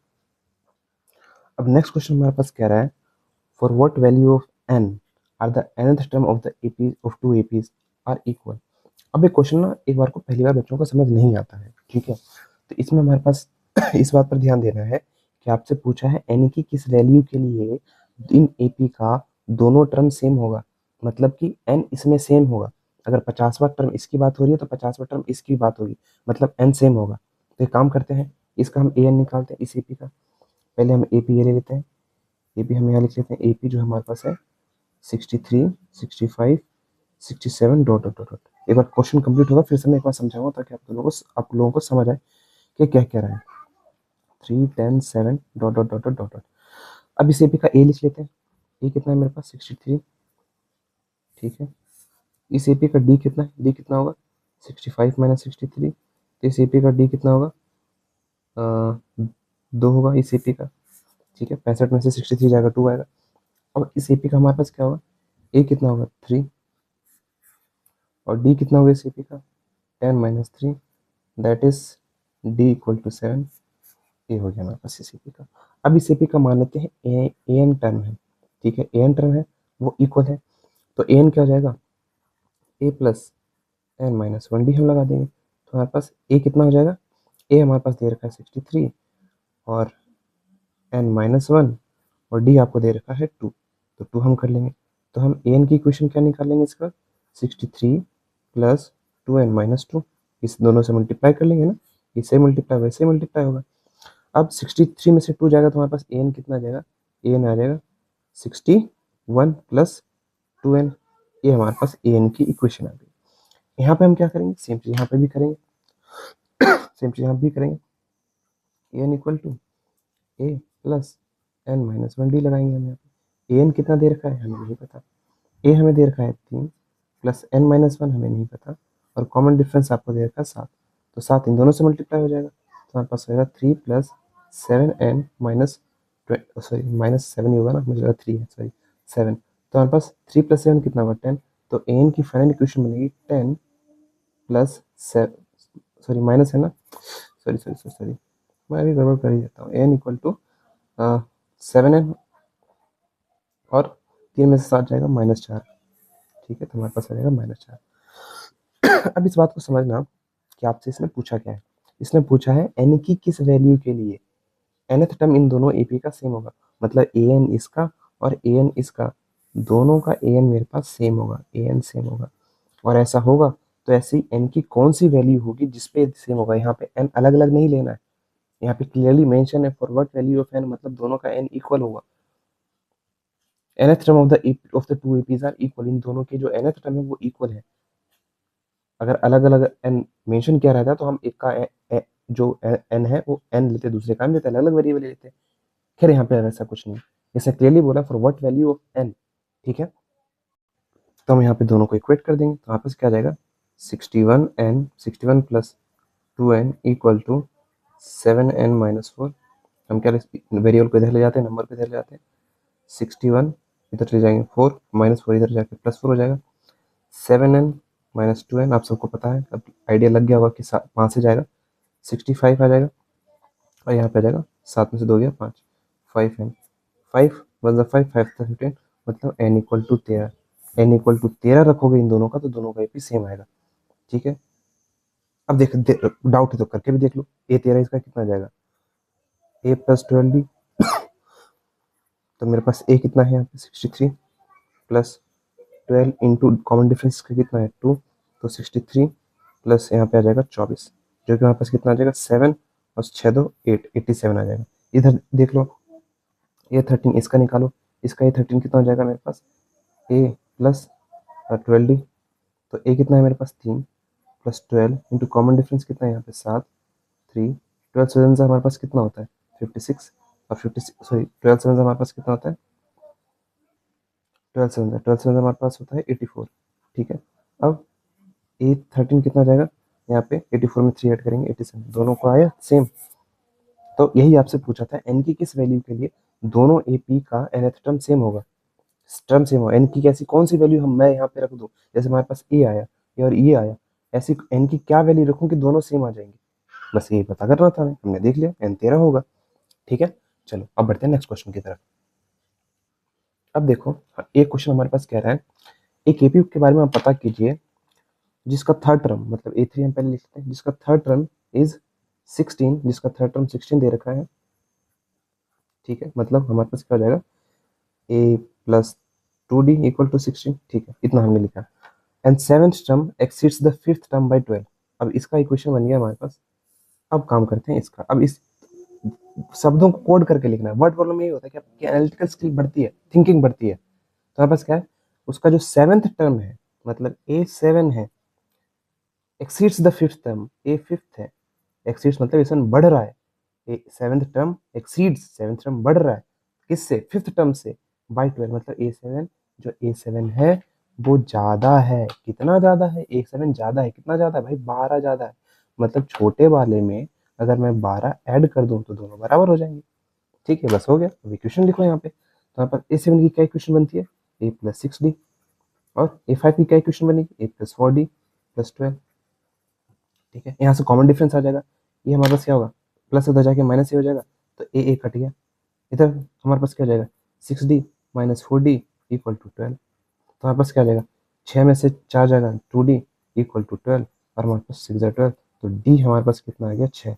अब नेक्स्ट क्वेश्चन हमारे पास कह रहा है, for what value of N are the nth term of the AP of two APs are equal. अब ये क्वेश्चन ना एक बार को पहली बार बच्चों को समझ नहीं आता है, ठीक है, तो इसमें हमारे पास इस बात पर ध्यान देना है कि आपसे पूछा है एन की किस वैल्यू के लिए इन एपी का दोनों टर्म सेम होगा, मतलब कि एन इसमें सेम होगा। अगर 50वां टर्म इसकी बात हो रही है तो 50वां टर्म इसकी बात होगी, मतलब एन सेम होगा। तो एक काम करते हैं, इसका हम ए एन निकालते हैं इस एपी का। पहले हम एपी ये ले लेते हैं, एपी हम यहाँ लिख लेते हैं, एपी जो हमारे पास है 63 65 67 डॉट डॉट डॉट डॉट। एक बार क्वेश्चन कंप्लीट होगा फिर से मैं एक बार समझाऊंगा ताकि आप लोगों को समझ आए कि क्या कह रहा है। 3 10 7 dot dot dot dot dot. अब इस एपी का ए लिख लेते हैं, ए कितना है मेरे पास 63, ठीक है। इस एपी का डी कितना है, डी कितना होगा 65 माइनस 63, तो इस एपी का डी कितना होगा 2 होगा इस एपी का, ठीक है। 65 में से 63 जाएगा 2 आएगा। अब इस एपी का हमारे पास क्या होगा, ए कितना होगा 3 और डी कितना होगा इस एपी का 10 minus 3, that is D equal to 7। ये हो गया हमारे पास इस एपी का। अब इस एपी का मान लेते हैं ए एन टर्म है, ठीक है, ए एन टर्म है वो इक्वल है, तो ए एन क्या हो जाएगा ए प्लस एन माइनस 1 डी हम लगा देंगे, तो हमारे पास ए कितना हो जाएगा, ए हमारे पास दे रखा है 63 और एन माइनस 1 और डी आपको दे रखा है 2, तो 2 हम कर लेंगे। तो हम ए एन की इक्वेशन क्या निकालेंगे इसका 63 प्लस 2 एन माइनस 2, इस दोनों से मल्टीप्लाई कर लेंगे ना, इससे मल्टीप्लाई वैसे मल्टीप्लाई होगा। अब 63 में से 2 जाएगा तो हमारे पास ए एन कितना आ जाएगा, ए एन आ जाएगा 61 प्लस 2n, ये हमारे पास ए एन की इक्वेशन आ गई। यहाँ पे हम क्या करेंगे, सेम चीज यहाँ पे भी करेंगे, सेम चीज यहाँ भी करेंगे, a n equal to a plus N minus 1 d लगाएंगे हम यहाँ पे। ए एन कितना दे रखा है हमें नहीं पता, ए हमें दे रखा है 3 प्लस एन माइनस 1 हमें नहीं पता, और कॉमन डिफरेंस आपको दे रखा है 7, तो 7 इन दोनों से मल्टीप्लाई हो जाएगा, तो हमारे पास होगा 3 plus 7n minus sorry minus 7 ही होगा ना, मुझे लगा 3 है, सॉरी 7। तो हमारे पास 3 प्लस 7 कितना होगा 10, तो ए एन की फाइनल इक्वेशन बनेगी 10 प्लस 7, सॉरी माइनस है ना, सॉरी सॉरी सॉरी सॉरी मैं अभी गड़बड़ कर ही देता हूँ, एन इक्वल टू 7n और 3 में से 7 जाएगा -4, ठीक है, तो हमारे पास आ जाएगा -4। अब इस बात को समझना कि आपसे इसने पूछा क्या है, इसने पूछा है एन की किस वैल्यू के लिए nth टर्म इन दोनों एपी का सेम होगा, मतलब ए एन इसका और ए एन इसका, दोनों का ए एन मेरे पास सेम होगा, ए एन सेम होगा, और ऐसा होगा तो ऐसी एन की कौन सी वैल्यू होगी जिसपे सेम होगा। यहाँ पे एन अलग अलग नहीं लेना है, यहाँ पे क्लियरली मेंशन है for what value of n, मतलब दोनों का एन इक्वल होगा। nth term of the two APs are equal, इन दोनों के जो nth टर्म है वो इक्वल है। अगर अलग अलग एन मेंशन किया रहता है तो हम एक का जो एन है वो एन लेते, दूसरे का एन लेते, अलग अलग वेरिएबल लेते। खैर यहाँ पे ऐसा कुछ नहीं, इसने क्लियरली बोला for what value of N, ठीक है। तो हम यहाँ पे दोनों को इक्वेट कर देंगे, तो यहाँ पे क्या आ जाएगा 61 plus 2n equal to 7n minus 4, हम क्या वेरिएबल को इधर ले जाते हैं, नंबर को इधर ले जाते हैं, 61 इधर ले जाएंगे 4 -4 इधर जाके +4 हो जाएगा, 7n -2n आप सबको पता है, अब आइडिया लग गया होगा कि 5 से जाएगा 65 आ जाएगा, और यहाँ पे आ जाएगा 7 में से 2 गया 5, 5n 5 वन 5 5 15 मतलब n equal to 13, n equal to 13 रखोगे इन दोनों का तो दोनों का AP सेम आएगा। ठीक है, अब देख डाउट है तो करके भी देख लो, A13 इसका कितना आ जाएगा, A + 12D, तो मेरे पास A कितना है यहाँ पे 63 प्लस 12 इंटू कॉमन डिफरेंस का कितना है 2, तो 63 प्लस यहाँ पे आ जाएगा 24, जो कि हमारे पास कितना आ जाएगा 7 और 6 2 8 87 आ जाएगा। इधर देख लो ये 13 इसका निकालो, इसका ये 13 कितना हो जाएगा मेरे पास A प्लस 12D, तो A कितना है मेरे पास 3 प्लस 12 इंटू कॉमन डिफरेंस कितना है यहाँ पे 7 3 12 सेवन से हमारे पास कितना होता है 56, और 56 सॉरी 12 सेवन से हमारे पास कितना होता है 12 सेवन हमारे पास होता है 84। ठीक है, अब A13 कितना आ जाएगा यहाँ पे 84 में 3 ऐड करेंगे 87, दोनों को आया सेम। तो यही आपसे पूछा था n की किस वैल्यू के लिए दोनों AP का nth टर्म सेम होगा, टर्म सेम हो, n की कैसी कौन सी वैल्यू हम मैं यहाँ पे रख दूँ, जैसे हमारे पास A आया ये और ये आया, ऐसी n की क्या वैल्यू रखूँ कि दोनों सेम आ जाएंगे, बस यही पता करना था, हमने देख लिया n 13 होगा। ठीक है, चलो अब बढ़ते हैं नेक्स्ट क्वेश्चन की तरफ। अब देखो एक क्वेश्चन हमारे पास कह रहा है एक AP के बारे में आप पता कीजिए जिसका थर्ड टर्म मतलब A3 हम पहले लिखते हैं, जिसका थर्ड टर्म इज 16, जिसका थर्ड टर्म 16 दे रखा है। ठीक है, मतलब हमारे पास क्या हो जाएगा A plus 2D equal to 16। ठीक है, इतना हमने लिखा, and seventh term exceeds the fifth term by 12। अब इसका इक्वेशन बन गया हमारे पास। अब काम करते हैं इसका, अब इस शब्दों को कोड करके लिखना है। वर्ड प्रॉब्लम यही होता है कि आपकी एनालिटिकल स्किल बढ़ती है, थिंकिंग बढ़ती है। तो हमारे पास क्या है, उसका जो सेवेंथ टर्म है मतलब A7 है, exceeds the fifth term, a fifth है, एक्सीड्स मतलब इस बढ़ रहा है, a seventh term exceeds, seventh term बढ़ रहा है किससे, फिफ्थ टर्म से, बाय 12 मतलब A7, जो A7 है वो ज्यादा है, कितना ज्यादा है A7 ज्यादा है, कितना ज्यादा है भाई 12 ज्यादा है, मतलब छोटे वाले में अगर मैं 12 ऐड कर दूं तो दोनों बराबर हो जाएंगे। ठीक है, बस हो गया, अब इक्वेशन लिखो यहाँ पे, तो यहाँ पर A7 की क्या इक्वेशन बनती है A प्लस 6D, और A5 की क्या इक्वेशन बनेगी A प्लस 4D प्लस 12। ठीक है, यहाँ से कॉमन डिफरेंस आ जाएगा, ये हमारे पास क्या होगा प्लस उधर जाके माइनस ये हो जाएगा, तो ए कट गया, इधर हमारे पास क्या हो जाएगा 6D minus 4D equal to 12, तो हमारे पास क्या आ जाएगा 6 में से 4 जाएगा 2D इक्वल टू 12, और हमारे पास 6 12, तो D हमारे पास कितना आ गया 6,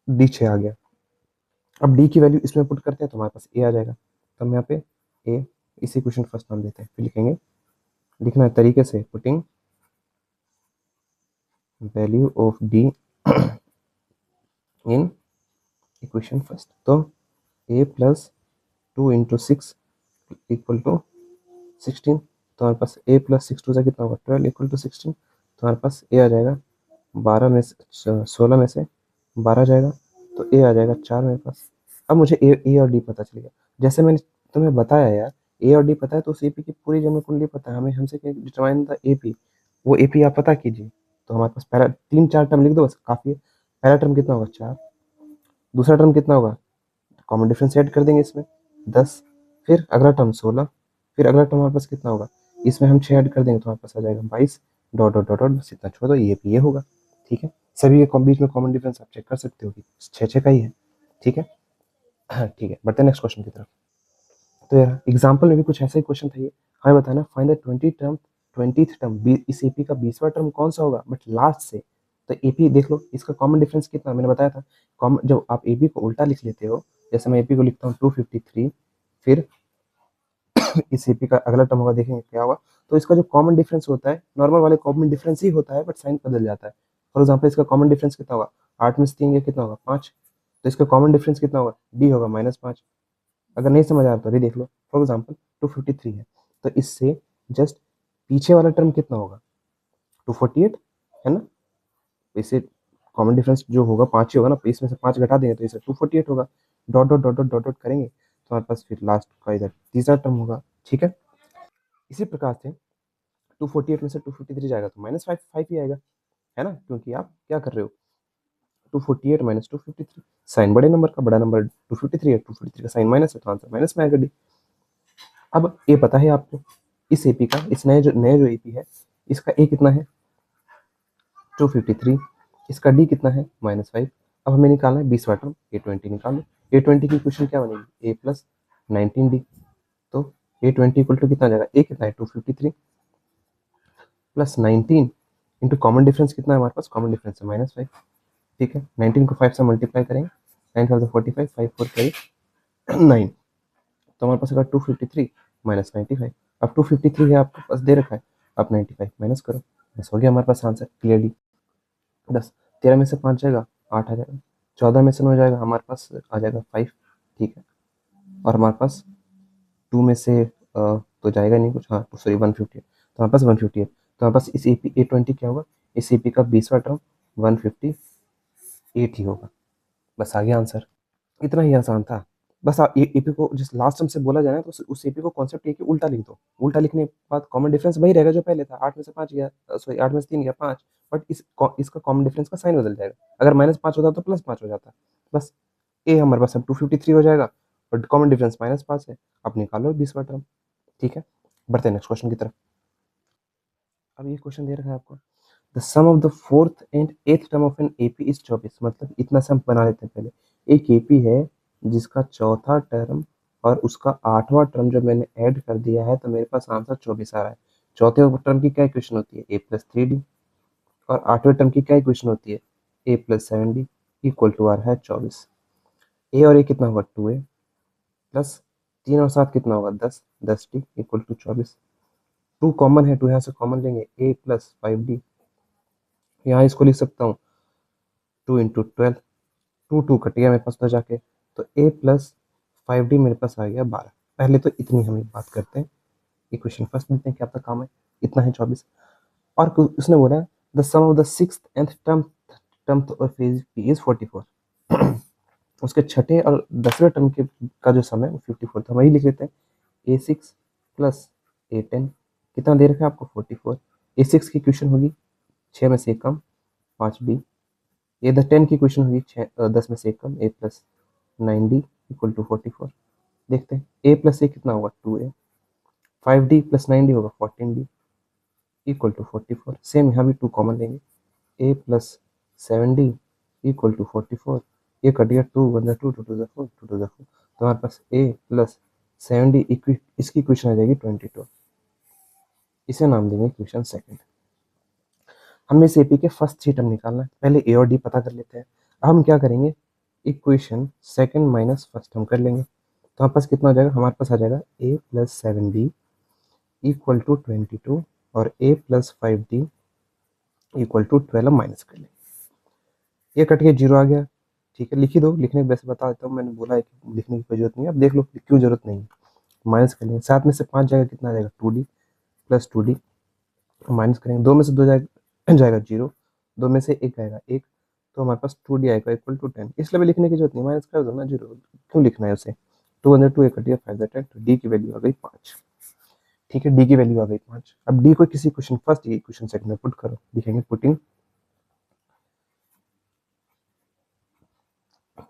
D 6 आ गया। अब D की वैल्यू इसमें पुट करते हैं तो हमारे पास A आ जाएगा, तो हम यहाँ पे A इसी क्वेश्चन फर्स्ट नाम देते हैं, फिर लिखेंगे, लिखना है तरीके से, putting value of D in equation first, तो A plus 2 into 6 equal to 16, तो हमारे पास A प्लस 6 2 से कितना होगा 12 इक्वल टू 16, तो हमारे पास A आ जाएगा 12 में से 16 में से 12 जाएगा, तो A आ जाएगा 4 मेरे पास। अब मुझे A और D पता चल गया, जैसे मैंने तुम्हें बताया यार A और D पता है तो उस AP की पूरी जन्म कुंडली पता है हमें, हमसे डिटरमाइन द AP, वो AP आप पता कीजिए। तो हमारे पास पहला 3 4 टर्म लिख दो बस काफ़ी है। पहला टर्म कितना होगा 4, दूसरा टर्म कितना होगा, कॉमन डिफरेंस ऐड कर देंगे इसमें 10, फिर अगला टर्म 16, फिर अगला टर्म हमारे पास कितना होगा, इसमें हम 6 ऐड कर देंगे तो हमारे पास आ जाएगा 22, डॉट डॉट डॉट डॉट, बस इतना छोड़ दो, ये भी ये होगा। ठीक है, सभी के बीच में कॉमन डिफरेंस आप चेक कर सकते हो कि 6 6 का ही है। ठीक है, हाँ ठीक है, बढ़ते हैं नेक्स्ट क्वेश्चन की तरफ। तो यार एग्जाम्पल में भी कुछ ऐसा ही क्वेश्चन था ये, हमें बताना फाइंड द 20th टर्म, इस एपी का 20वां टर्म कौन सा होगा बट लास्ट से। तो एपी देख लो इसका कॉमन डिफरेंस कितना मैंने बताया था, कॉमन जब आप एपी को उल्टा लिख लेते हो, जैसे मैं एपी को लिखता हूँ 253, फिर इस एपी का अगला टर्म होगा देखेंगे क्या होगा, तो इसका जो कॉमन डिफरेंस होता है नॉर्मल वाले कॉमन डिफरेंस ही होता है बट साइन बदल जाता है। फॉर एग्जाम्पल इसका कॉमन डिफरेंस कितना होगा 8 में से 3 कितना होगा 5, तो इसका कॉमन डिफरेंस कितना होगा डी होगा -5। अगर नहीं समझ आ रहा तो अभी देख लो, फॉर एग्जाम्पल 253 है, तो इससे जस्ट पीछे वाला टर्म कितना होगा 248 है ना, तो इससे कॉमन डिफरेंस जो होगा 5 ही होगा ना, तो इसमें से 5 घटा देंगे तो इसे 248 होगा, dot dot dot dot dot dot करेंगे तो हमारे पास फिर लास्ट का इधर तीसरा टर्म होगा। ठीक है, इसी प्रकार से 248 में से 253 जाएगा तो -5 5 ही आएगा, है ना, क्योंकि आप क्या कर रहे हो 248 माइनस 253, साइन बड़े नंबर का, बड़ा नंबर 253 है, 253 का साइन माइनस है तो आंसर माइनस में आएगा डी। अब ये पता है आपको इस एपी का, इस नए जो एपी है इसका ए कितना है 253, इसका डी कितना है -5। अब हमें निकालना है 20वां टर्म A20 निकालो। A20 की क्वेश्चन क्या बनेगी a प्लस 19d, तो A20 इक्वल टू कितना आ जाएगा, ए कितना है 253 प्लस 19 इंटू कॉमन डिफरेंस कितना है हमारे पास, कॉमन डिफरेंस है -5। ठीक है, 19 को 5 से मल्टीप्लाई करेंगे, 9 5 45, 5 4 करें 9, तो हमारे पास अगर 253 माइनस 95। अब 253 है आपके पास दे रखा है, आप 95 माइनस करो, बस हो गया हमारे पास आंसर क्लियरली। 10 13 में से 5 जाएगा 8 आ जाएगा, 14 में से 9 जाएगा हमारे पास आ जाएगा 5। ठीक है, और हमारे पास 2 में से तो जाएगा नहीं कुछ, हाँ तो सॉरी 158, तो हमारे पास 158, तो हमारे पास इस एपी A20 क्या होगा, इस एपी का 20वां टर्म 158 ही होगा। बस आ गया आंसर, इतना ही आसान था। बस आप एपी को जिस लास्ट टर्म से बोला जाए ना तो उस एपी को कॉन्सेप्ट ये कि उल्टा लिख दो, उल्टा लिखने के बाद कॉमन डिफरेंस वही रहेगा जो पहले था, 8 में से 5 गया, सॉरी 8 में से 3 गया 5, बट इसका कॉमन डिफरेंस का साइन बदल जाएगा, अगर -5 होता तो +5 हो जाता। बस ए हमारे पास अब 253 हो जाएगा और कॉमन डिफरेंस -5 है, अब निकालो 20वां टर्म। ठीक है, बढ़ते हैं नेक्स्ट क्वेश्चन की तरफ। अब ये क्वेश्चन दे रखा है आपको, the sum of the fourth and eighth term of an AP is 24, मतलब इतना सम बना लेते हैं पहले। एक एपी है जिसका चौथा टर्म और उसका 8वां टर्म जब मैंने ऐड कर दिया है तो मेरे पास आंसर 24 आ रहा है। चौथे टर्म की क्या इक्वेशन होती है, ए प्लस 3d, और 8वें टर्म की क्या इक्वेशन होती है, ए प्लस 7d, इक्वल टू आ रहा है 24। ए और ए कितना होगा 2a प्लस 3 और 7 कितना होगा 10, 10d इक्वल टू 24। 2 कॉमन है, 2 यहाँ से कॉमन लेंगे, ए प्लस 5d, यहाँ इसको लिख सकता हूँ 2 इंटू 12, 2 2 कट गया मेरे पास तो जाके, तो ए प्लस 5d मेरे पास आ गया 12। पहले तो इतनी हम एक बात करते हैं, इक्वेशन फर्स्ट मिलते हैं क्या आपका काम है, इतना है 24। और उसने बोला the sum of the sixth and term of P is 44, उसके छठे और 10वें टर्म के का जो सम है वो 54 था, वही लिख लेते हैं a6 प्लस a10, कितना दे रखा है आपको 44। a6 की क्वेश्चन होगी 6 में से एक कम 5d, ये 10 की क्वेश्चन होगी 10 में से एक कम a plus 9d equal to 44। देखते हैं a प्लस ए कितना होगा 2a, 5d प्लस 9d होगा 14d इक्वल टू 44। सेम यहाँ भी 2 कॉमन लेंगे, a plus 7d equal to 44, ये कट गया 2 1 2 2 2 4 2 2 4, तो हमारे पास a प्लस 7d इसकी इक्वेशन आ जाएगी 22, इसे नाम देंगे इक्वेशन सेकंड। हमें इस एपी के फर्स्ट 3 टर्म निकालना है, पहले ए और डी पता कर लेते हैं। अब हम क्या करेंगे, equation second minus first term कर लेंगे, तो हमारे पास कितना हो जाएगा, हमारे पास आ जाएगा a plus 7d equal to 22 और a plus 5d equal to 12 minus कर लेंगे, ये कट के 0 आ गया। ठीक है, लिख ही दो, लिखने के वैसे बता देता हूँ, मैंने बोला है कि लिखने की कोई जरूरत नहीं है, अब देख लो क्यों जरूरत नहीं है। माइनस कर लेंगे, 7 में से 5 जाएगा कितना आ जाएगा 2d प्लस 2d, माइनस करेंगे 2 में से 2 जाएगा 0, 2 में से 1 आएगा 1, तो हमारे पास 2d आएगा इक्वल टू 10, इसलिए भी लिखने की जरूरत नहीं, माइनस कर दो ना, 0 क्यों लिखना है उसे। 2 अंदर 2 एक कट गया 5 10, तो डी की वैल्यू आ गई 5। ठीक है, डी की वैल्यू आ गई 5। अब डी को किसी क्वेश्चन फर्स्ट या क्वेश्चन सेकंड में पुट करो, लिखेंगे putting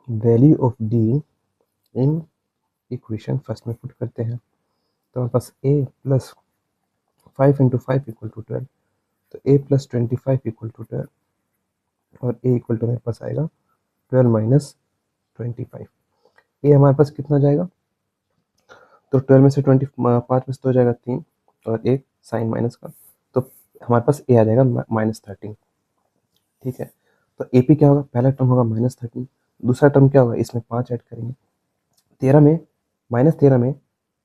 value of D in equation first में पुट करते हैं, तो हमारे पास a plus 5 into 5 equal to 12, तो a प्लस 25 इक्वल टू 12, और a इक्वल टू मेरे पास आएगा 12 माइनस 25। ए हमारे पास कितना जाएगा, तो 12 में से 5 में से तो हो जाएगा 3 और 1 साइन माइनस का, तो हमारे पास ए आ जाएगा -13। ठीक है, तो ए पी क्या होगा, पहला टर्म होगा -13, दूसरा टर्म क्या होगा, इसमें 5 ऐड करेंगे, 13 में -13 में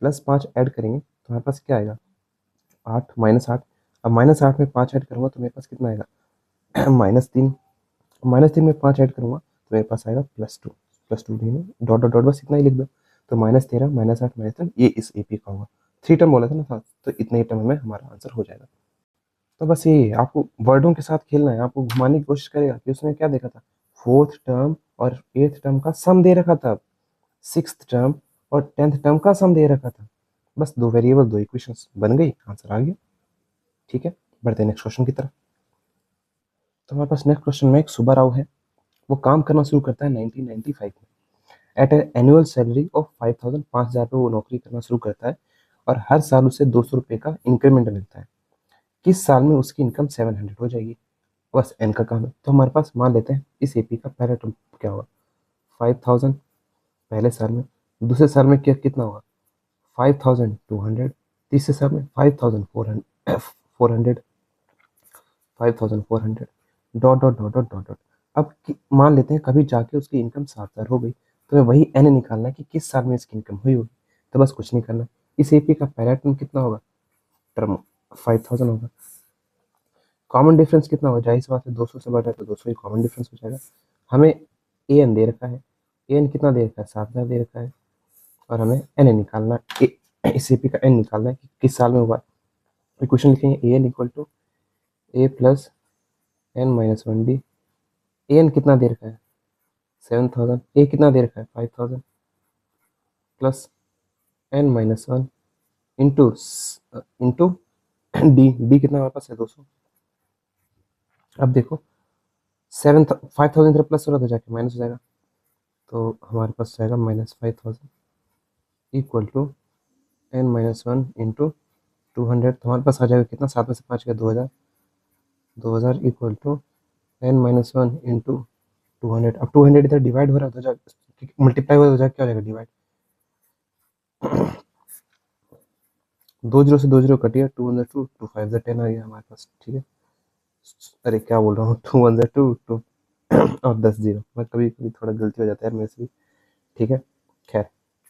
+5 ऐड करेंगे तो हमारे पास क्या आएगा 8 -8। अब -8 में 5 ऐड करूँगा तो मेरे पास कितना आएगा -3, -3 में 5 ऐड करूँगा तो मेरे पास आएगा +2 नहीं, डॉट डॉट डॉट बस इतना ही लिख दो, तो -13 -8 -3 ये इस ए पी का होगा। 3 टर्म बोला था ना, था तो इतने ही टर्म में हमारा आंसर हो जाएगा। तो बस ये आपको वर्डों के साथ खेलना है, आपको घुमाने की कोशिश करेगा कि उसने क्या देखा था, फोर्थ टर्म और एथ टर्म का सम दे रखा था, सिक्स्थ टर्म और 10th टर्म का सम दे रखा था, बस 2 वेरिएबल 2 इक्वेशंस बन गई, आंसर आ गया। ठीक है, बढ़ते हैं नेक्स्ट क्वेश्चन की तरफ। तो हमारे पास नेक्स्ट क्वेश्चन में एक सुब्बाराव है, वो काम करना शुरू करता है 1995 में। At an annual salary of 5,000, 5,000 पे वो नौकरी करना शुरू करता है और हर साल उसे 200 रुपये का इंक्रीमेंट मिलता है। किस साल में उसकी इनकम 700 हो जाएगी? बस एन का काम है। तो हमारे पास मान लेते हैं इस एपी का पहला टर्म क्या होगा, 5,000 पहले साल में, दूसरे साल में क्या कितना होगा 5,200, तीसरे साल में 5,400, 5,400, dot dot dot dot dot dot. अब मान लेते हैं कभी जाके उसकी इनकम 7,000 हो गई, तो हमें वही एन निकालना है कि किस साल में इसकी इनकम हुई होगी। तो बस कुछ नहीं करना, इस एपी का पहला टर्म कितना होगा, टर्म 5,000 होगा। कॉमन डिफरेंस कितना हो जाए, इस बात से 200 से बढ़ रहा है तो 200 ही कॉमन डिफरेंस हो जाएगा। हमें ए एन दे रखा है, ए एन कितना दे रखा है, 7,000 दे रखा है, और हमें एन निकालना है, इस एपी का एन निकालना है कि किस साल में हुआ। इक्वेशन लिखेंगे a n equal to a plus N minus 1 d. A N कितना दे रखा है 7,000, ए कितना दे रखा है 5,000, plus N minus 1 into into D, D कितना हमारे पास है 200। अब देखो 5,000 इधर प्लस हो रहा तो जाके माइनस हो जाएगा, तो हमारे पास जाएगा -5,000 equal to N minus 1 into 200। तो हमारे पास आ जाएगा कितना, 7 में से 5 गया 2,000, 2,000 equal to N minus 1 into 200। अब 200 इधर डिवाइड हो रहा है तो जाके मल्टीप्लाई हो जाएगा, क्या हो जाएगा डिवाइड, 2 जीरो से 2 जीरो कटिए, 2 1 2, 2 5 10 आ गया हमारे पास। ठीक है, अरे क्या बोल रहा हूँ, 2 1 2 2 और 10 जीरो, मैं कभी कभी थोड़ा गलती हो जाता है मेरे से भी। ठीक है, खैर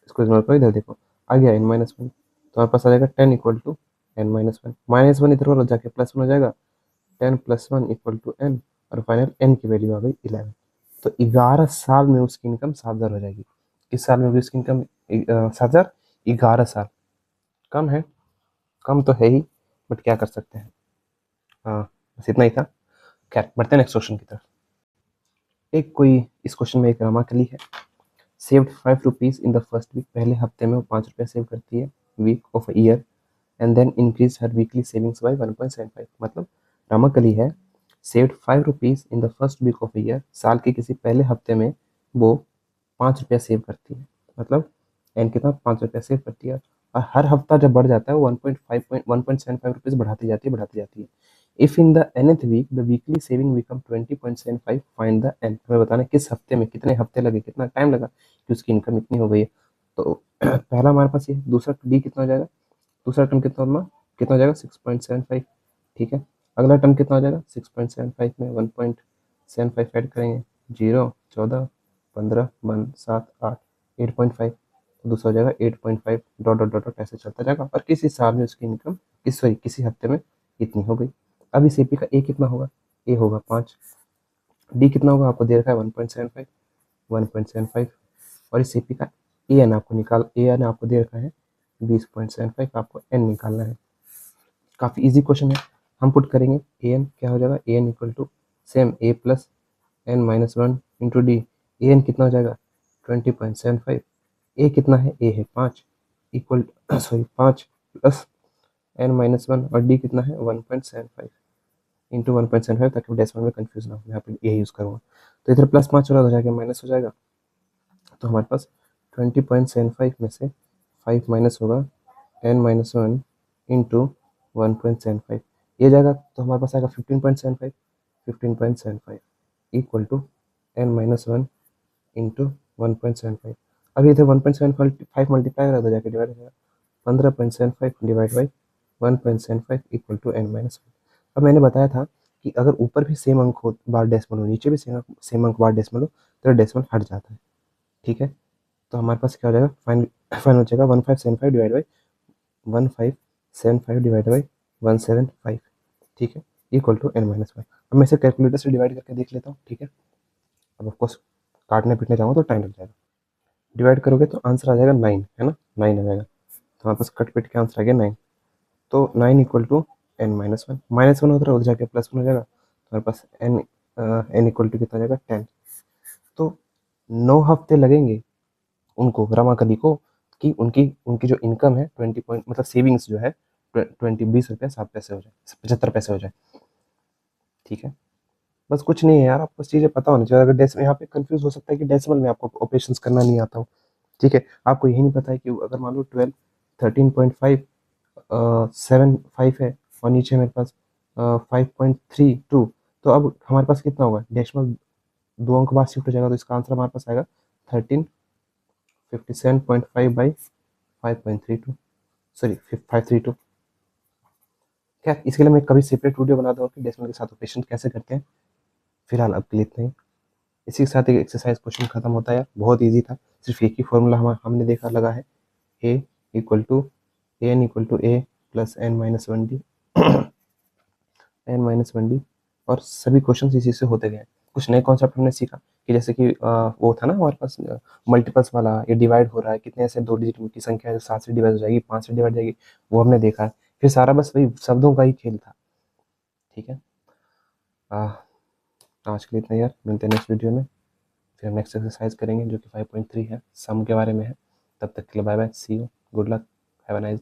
इसको इग्नोर करो, इधर देखो आ गया n माइनस 1, तो हमारे पास आ जाएगा 10 equal to n minus 1, minus 1 इधर वाला जाके प्लस 1 हो जाएगा, 10 प्लस 1 इक्वल टू n, और फाइनल n की वैल्यू आ गई 11। तो 11 साल में उसकी इनकम 7,000 हो जाएगी। किस साल में होगी उसकी इनकम 7,000, 11 साल। कम है, कम तो है ही, बट क्या कर सकते हैं। हाँ, बस इतना ही था। खैर बढ़ते हैं नेक्स्ट क्वेश्चन की तरफ। एक कोई इस क्वेश्चन में एक रमाकली है, saved 5 rupees in the first week, पहले हफ्ते में वो 5 रुपये सेव करती है, week of year, and then increase हर वीकली सेविंग्स बाय 1.75। मतलब रमाकली है, saved 5 rupees in the first week of year, साल के किसी पहले हफ्ते में वो 5 रुपया सेव करती है, मतलब एन कितना 5 रुपया सेव करती है, और हर हफ्ता जब बढ़ जाता है वो 1.75 रुपीज़ बढ़ाती जाती है। If in the nth week the weekly saving become 20.75, find the N. हमें बताना है किस हफ्ते में, कितने हफ्ते लगे, कितना टाइम लगा कि उसकी इनकम इतनी हो गई है। तो पहला हमारे पास ये, दूसरा डी कितना हो जाएगा, दूसरा टर्म कितना होगा, कितना हो जाएगा 6.75। ठीक है, अगला टर्म कितना हो जाएगा 6.75 में 1.75 ऐड करेंगे, 0 14 15 1 7 8 8.5, तो दूसरा हो जाएगा 8.5, डॉट डॉट डॉट डॉट ऐसे चलता जाएगा, और किसी साल में उसकी इनकम किसी हफ्ते में इतनी हो गई। अब इस एपी का ए कितना होगा, ए होगा 5, डी कितना होगा आपको दे रखा है 1.75, 1.75, और इस एपी का ए एन आपको दे रखा है 20.75, आपको एन निकालना है। काफ़ी इजी क्वेश्चन है, हम पुट करेंगे ए एन क्या हो जाएगा, a n equal to same a plus N minus 1 into d. A N कितना हो जाएगा 20.75, ए कितना है, ए है 5 equal sorry 5 plus N minus 1, और डी कितना है 1.75 इंटू 1.75, ताकि डेसिमल में कंफ्यूज ना हो, यहाँ पे ए यूज़ करूँगा। तो इधर प्लस 5 हो रहा हो जाएगा माइनस हो जाएगा, तो हमारे पास 20.75 में से 5 माइनस होगा एन माइनस 1 इंटू 1.75, ये जाएगा तो हमारे पास आएगा 15.75, 15.75 equal to N minus 1 into 1.75। अभी इधर 1.75 मल्टीप्लाई हो रहा था जाके डिवाइड हो जाएगा, 15.75 divide by 1.75 equal to N minus 1। अब मैंने बताया था कि अगर ऊपर भी सेम अंक हो बार डेसिमल हो, नीचे भी सेम अंक बार डेसिमल हो, तो डेसिमल हट जाता है। ठीक है, तो हमारे पास क्या हो जाएगा, फाइनल फाइनल हो जाएगा 1575 डिवाइड बाई 1575 डिवाइड बाई 175। ठीक है, इक्वल टू एन माइनस 1। अब मैं इसे कैलकुलेटर से डिवाइड करके देख लेता हूँ। ठीक है, अब ऑफकोर्स काटने पीटने जाऊँगा तो टाइम लग जाएगा। डिवाइड करोगे तो आंसर आ जाएगा 9, है ना, 9 आ जाएगा, तो हमारे पास कट पीट के आंसर आ गया 9। तो 9 equal to N minus 1, minus 1 होता है उधर जाके +1 हो जाएगा, तो हमारे पास एन इक्वल टू कितना आ जाएगा 10। तो 9 हफ्ते लगेंगे उनको, रमाकली को, कि उनकी उनकी जो इनकम है 20 पॉइंट, मतलब सेविंग्स जो है 20 20 रुपये 7 पैसे हो जाए, 75 पैसे हो जाए। ठीक है, बस कुछ नहीं है यार, आपको चीज़ें पता होनी चाहिए। अगर डेसिमल यहाँ पे कंफ्यूज हो सकता है कि डेसिमल में आपको ऑपरेशंस करना नहीं आता हो, ठीक है, आपको यही नहीं पता है कि अगर मान लो 12 13.5 7.5 है और नीचे मेरे पास 5.32, तो अब हमारे पास कितना होगा, डेसिमल 2 अंक बाद शिफ्ट हो जाएगा, तो इसका आंसर हमारे पास आएगा 1357.5 बाई 5.32, सॉरी 532। खैर इसके लिए मैं कभी सेपरेट वीडियो बना दूंगा कि डेसिमल के साथ ऑपरेशन कैसे करते हैं। फिलहाल अब के लिए इतना ही। इसी के साथ एक एक्सरसाइज क्वेश्चन खत्म होता है, बहुत इजी था, सिर्फ एक ही फॉर्मूला हमने देखा लगा है, a equal to n equal to a plus N minus one d, n minus one d, और सभी क्वेश्चन इसी से होते गए। कुछ नए कॉन्सेप्ट हमने सीखा कि जैसे कि वो था ना हमारे पास मल्टीपल्स वाला, ये डिवाइड हो रहा है, कितने ऐसे 2 डिजिट की संख्या है जो 7 से डिवाइड हो जाएगी, 5 से डिवाइड हो जाएगी, वो हमने देखा है। फिर सारा बस वही शब्दों का ही खेल था। ठीक है, आज के लिए इतना यार, मिलते हैं नेक्स्ट वीडियो में। फिर हम नेक्स्ट एक्सरसाइज करेंगे जो कि 5.3 है, सम के बारे में है। तब तक के लिए bye bye, see you, good luck, have a nice day.